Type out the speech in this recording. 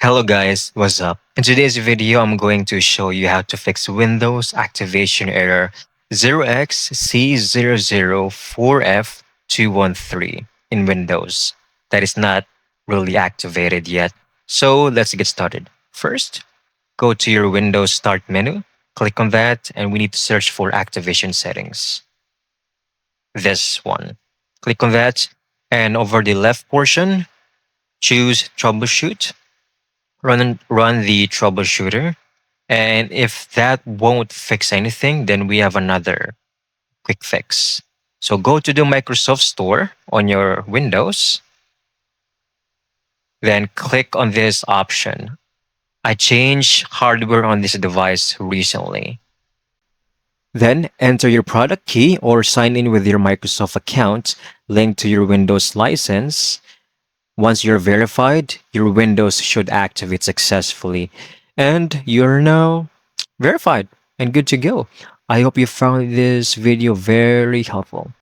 Hello guys, what's up? In today's video, I'm going to show you how to fix Windows activation error 0xC004F213 in Windows that is not really activated yet. So let's get started. First, go to your Windows Start menu, click on that, and we need to search for activation settings. This one. Click on that, and over the left portion, choose troubleshoot. Run the troubleshooter. And if that won't fix anything, then we have another quick fix. So go to the Microsoft Store on your Windows, then click on this option. I changed hardware on this device recently. Then enter your product key or sign in with your Microsoft account linked to your Windows license. Once you're verified, your Windows should activate successfully. And you're now verified and good to go. I hope you found this video very helpful.